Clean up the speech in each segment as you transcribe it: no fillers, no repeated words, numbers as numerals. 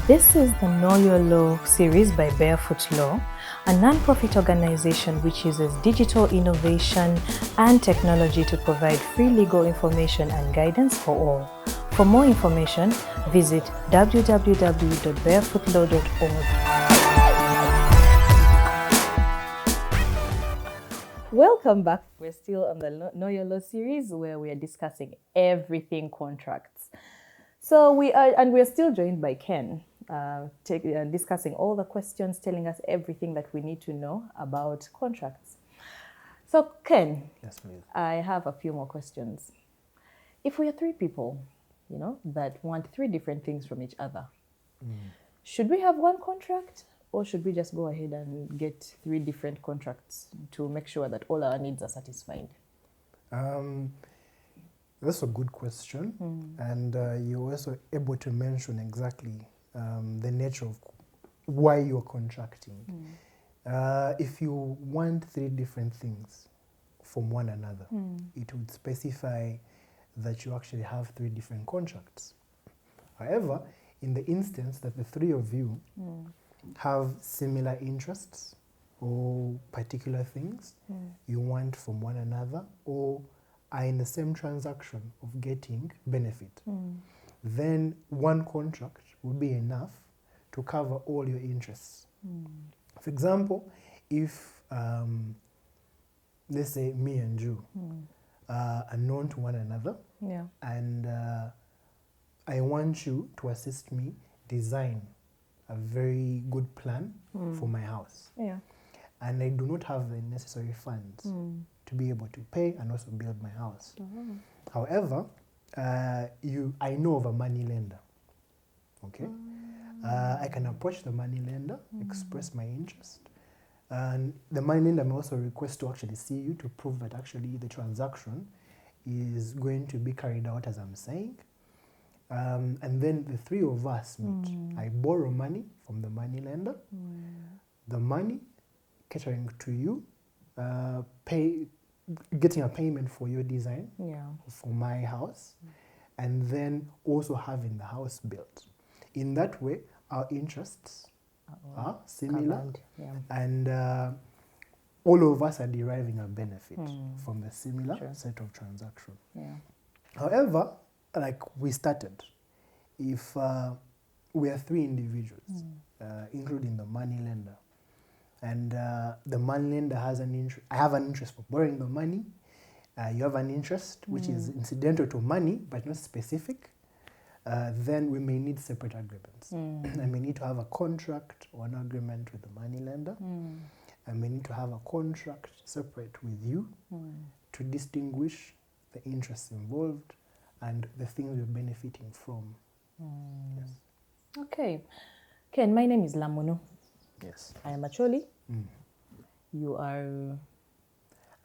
This is the Know Your Law series by Barefoot Law, a non-profit organization which uses digital innovation and technology to provide free legal information and guidance for all. For more information, visit www.barefootlaw.org. Welcome back. We're still on the Know Your Law series where we are discussing everything contracts. So we're still joined by Ken, discussing all the questions, telling us everything that we need to know about contracts. So Ken, yes, please. I have a few more questions. If we are three people, that want three different things from each other, should we have one contract? Or should we just go ahead and get three different contracts to make sure that all our needs are satisfied? That's a good question. And you're also able to mention exactly the nature of why you're contracting. If you want three different things from one another, it would specify that you actually have three different contracts. However, in the instance that the three of you have similar interests or particular things you want from one another, or are in the same transaction of getting benefit, then one contract will be enough to cover all your interests. For example, if let's say me and you are known to one another, and I want you to assist me design a very good plan for my house. And I do not have the necessary funds to be able to pay and also build my house. However, I know of a money lender. Okay, I can approach the money lender, express my interest, and the money lender may also request to actually see you to prove that actually the transaction is going to be carried out as I'm saying. And then the three of us meet. I borrow money from the money lender, the money catering to you, getting a payment for your design for my house, and then also having the house built. In that way, our interests are similar, and all of us are deriving a benefit from the similar set of transactions. However, like we started, if we are three individuals, including the money lender, and the money lender has an interest, I have an interest for borrowing the money, you have an interest which is incidental to money but not specific, then we may need separate agreements. I may need to have a contract or an agreement with the money lender. I may need to have a contract separate with you to distinguish the interests involved and the things we're benefiting from. Yes. Okay. Ken, my name is Lamuno. Yes. I am a Choli. You are?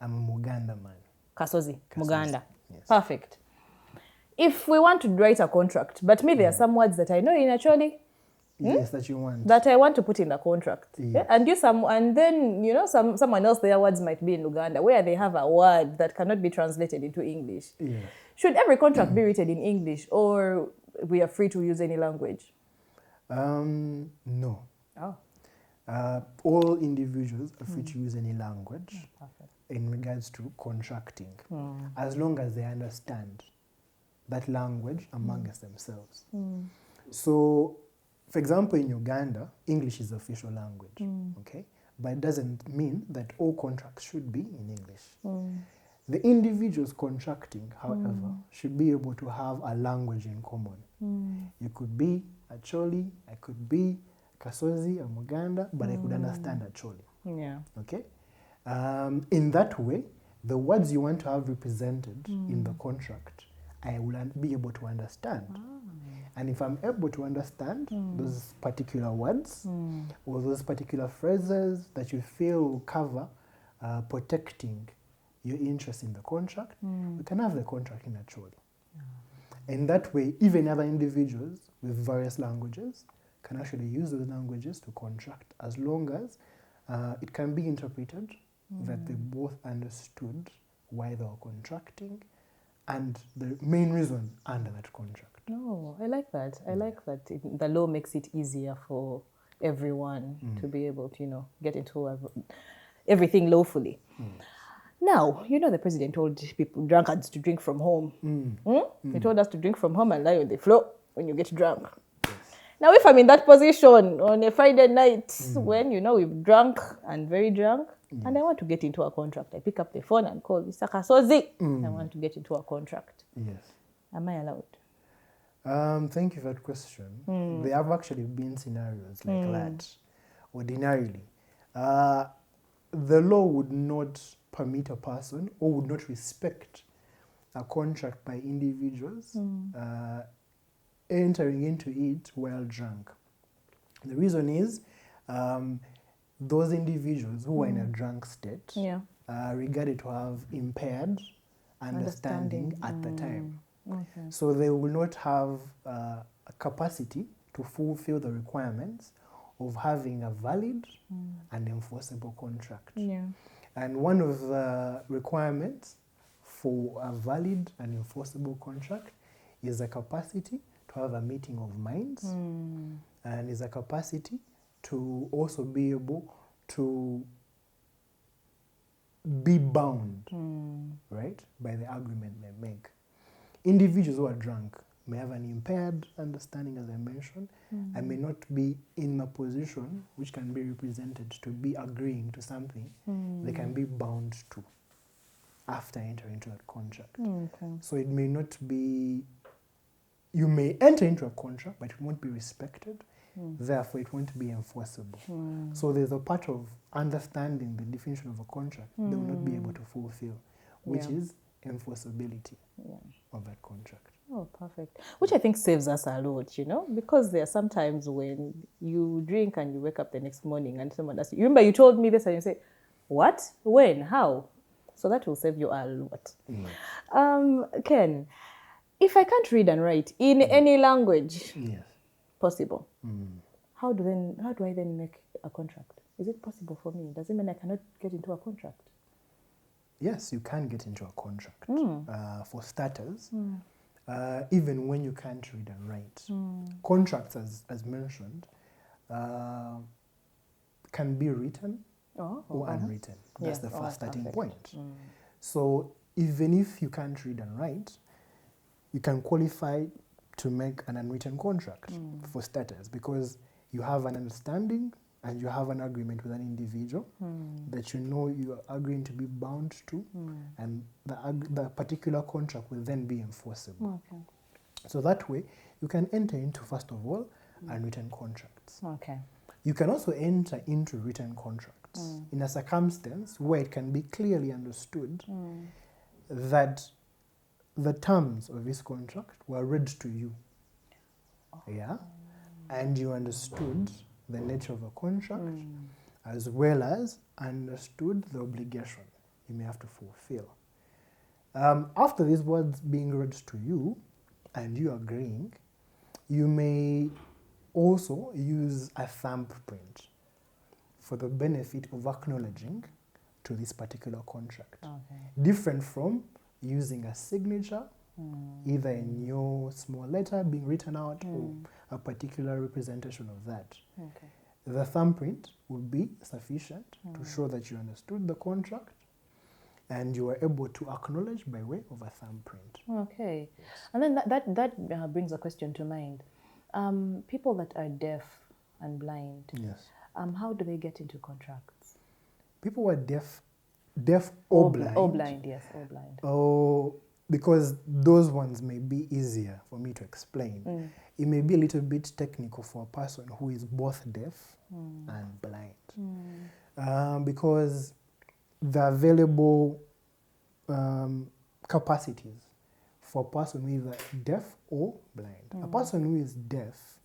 I'm a Uganda man. Kasozi, Muganda. Yes. Perfect. If we want to write a contract, but me, there are some words that I know in a Choli. Yes, that you want. That I want to put in the contract. Yes. And then someone else, their words might be in Uganda, where they have a word that cannot be translated into English. Yes. Should every contract be written in English, or we are free to use any language? No. Oh. All individuals are free to use any language in regards to contracting, as long as they understand that language amongst themselves. So, for example, in Uganda, English is the official language, okay? But it doesn't mean that all contracts should be in English. The individuals contracting, however, should be able to have a language in common. You could be a Choli, I could be Kasozi, a Muganda, but I could understand a Choli. Okay? In that way, the words you want to have represented in the contract, I will be able to understand. And if I'm able to understand those particular words or those particular phrases that you feel will cover protecting your interest in the contract, we can have the contract in a Choli. In that way, even other individuals with various languages can actually use those languages to contract, as long as it can be interpreted that they both understood why they were contracting and the main reason under that contract. Oh, I like that. I like that. The law makes it easier for everyone to be able to, get into everything lawfully. Now, the president told people, drunkards, to drink from home. He told us to drink from home and lie on the floor when you get drunk. Now, if I'm in that position on a Friday night when, we've drunk and very drunk, and I want to get into a contract, I pick up the phone and call Mr. Kasozi. I want to get into a contract. Yes. Am I allowed? Thank you for that question. There have actually been scenarios like that. Ordinarily, the law would not permit a person or would not respect a contract by individuals entering into it while drunk. The reason is those individuals who are in a drunk state are regarded to have impaired understanding at the time. Okay. So they will not have a capacity to fulfill the requirements of having a valid and enforceable contract. Yeah. And one of the requirements for a valid and enforceable contract is a capacity to have a meeting of minds and is a capacity to also be able to be bound, right, by the agreement they make. Individuals who are drunk may have an impaired understanding, as I mentioned, and may not be in a position which can be represented to be agreeing to something they can be bound to after entering into a contract. Okay. So it may not be, you may enter into a contract, but it won't be respected. Therefore, it won't be enforceable. So there's a part of understanding the definition of a contract they will not be able to fulfill, which is enforceability of that contract. Oh, perfect. Which I think saves us a lot, because there are sometimes when you drink and you wake up the next morning and someone asks you, remember you told me this, and you say, what? When? How? So that will save you a lot. Ken, if I can't read and write in any language possible, how do I then make a contract? Is it possible for me? Does it mean I cannot get into a contract? Yes, you can get into a contract. For starters, even when you can't read and write. Contracts, as mentioned, can be written or unwritten. That's the first starting point. So even if you can't read and write, you can qualify to make an unwritten contract for starters, because you have an understanding and you have an agreement with an individual that you are agreeing to be bound to, and the particular contract will then be enforceable. Okay. So that way, you can enter into, first of all, unwritten contracts. Okay. You can also enter into written contracts in a circumstance where it can be clearly understood that the terms of this contract were read to you. And you understood the nature of the contract, as well as understood the obligation you may have to fulfill. After these words being read to you and you agreeing, you may also use a thumbprint for the benefit of acknowledging to this particular contract. Okay. Different from using a signature, either in your small letter being written out or a particular representation of that. Okay. The thumbprint would be sufficient to show that you understood the contract and you were able to acknowledge by way of a thumbprint. Okay. And then that brings a question to mind. People that are deaf and blind, how do they get into contracts? People who are deaf or blind. Or blind, yes, or blind. Oh, because those ones may be easier for me to explain. It may be a little bit technical for a person who is both deaf and blind. Because the available capacities for a person who is either deaf or blind. A person who is deaf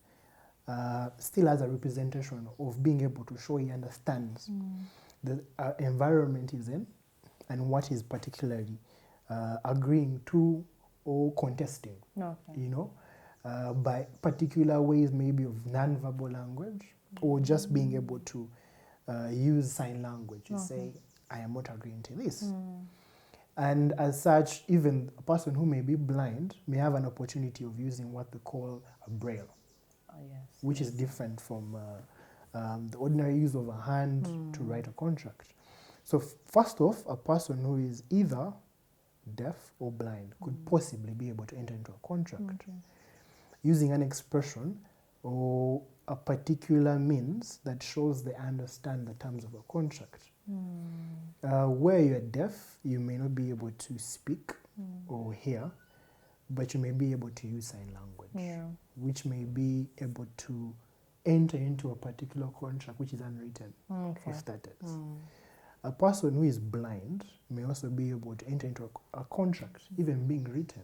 still has a representation of being able to show he understands the environment he's in and what he's particularly agreeing to or contesting. Okay. By particular ways maybe of non-verbal language or just being able to use sign language. You say, I am not agreeing to this. And as such, even a person who may be blind may have an opportunity of using what they call a braille, Yes. which is different from the ordinary use of a hand to write a contract. So first off, a person who is either deaf or blind could possibly be able to enter into a contract using an expression or a particular means that shows they understand the terms of a contract. Where you're deaf, you may not be able to speak or hear, but you may be able to use sign language, which may be able to enter into a particular contract which is unwritten for starters. A person who is blind may also be able to enter into a contract, even being written,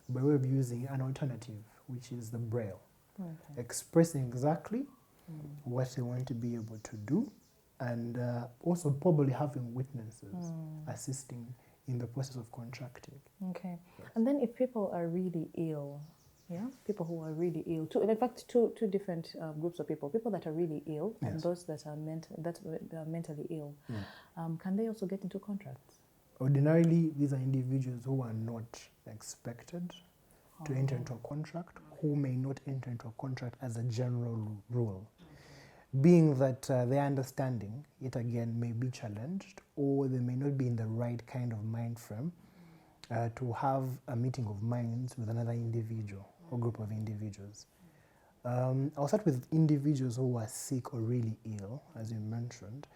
by way of using an alternative, which is the braille, expressing exactly what they want to be able to do, and also probably having witnesses assisting in the process of contracting. Okay. Yes. And then if people are really ill, people who are really ill, in fact, two different groups of people that are really ill and those that are mentally ill, can they also get into contracts? Ordinarily, these are individuals who are not expected to enter into a contract, who may not enter into a contract as a general rule, being that their understanding, yet again, may be challenged, or they may not be in the right kind of mind frame to have a meeting of minds with another individual or group of individuals. I'll start with individuals who are sick or really ill, as you mentioned.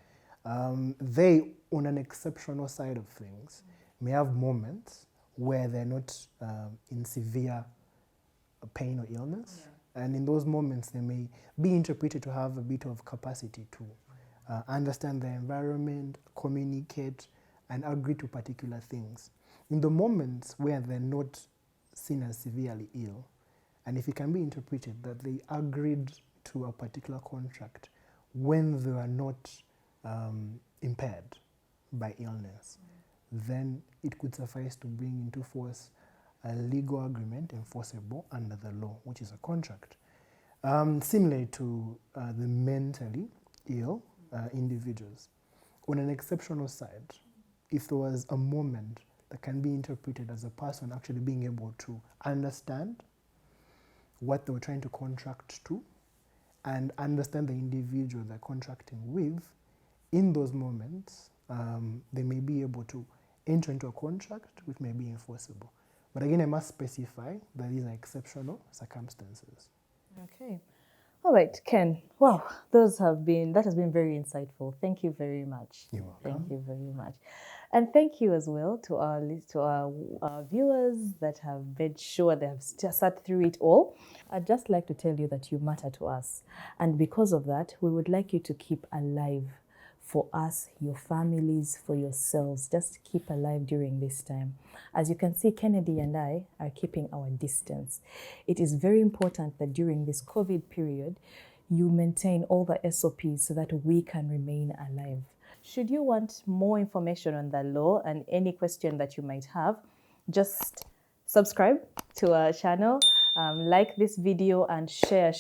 They, on an exceptional side of things, may have moments where they're not in severe pain or illness. And in those moments, they may be interpreted to have a bit of capacity to understand the environment, communicate, and agree to particular things. In the moments where they're not seen as severely ill, and if it can be interpreted that they agreed to a particular contract when they are not impaired by illness, then it could suffice to bring into force a legal agreement enforceable under the law, which is a contract. Similarly to the mentally ill individuals. On an exceptional side, if there was a moment that can be interpreted as a person actually being able to understand what they were trying to contract to and understand the individual they're contracting with, in those moments, they may be able to enter into a contract which may be enforceable. But again, I must specify that these are exceptional circumstances. Okay. All right, Ken. Wow, that has been very insightful. Thank you very much. You're welcome. Thank you very much. And thank you as well to our viewers that have made sure they have sat through it all. I'd just like to tell you that you matter to us. And because of that, we would like you to keep alive for us, your families, for yourselves. Just keep alive during this time. As you can see, Kennedy and I are keeping our distance. It is very important that during this COVID period, you maintain all the SOPs so that we can remain alive. Should you want more information on the law and any question that you might have, just subscribe to our channel, like this video, and share.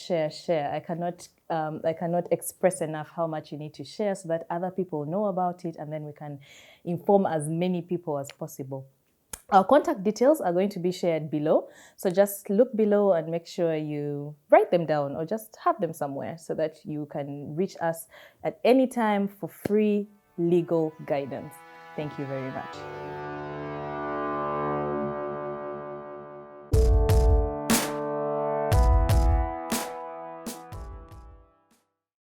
I cannot express enough how much you need to share so that other people know about it, and then we can inform as many people as possible. Our contact details are going to be shared below, so just look below and make sure you write them down or just have them somewhere so that you can reach us at any time for free legal guidance. Thank you very much.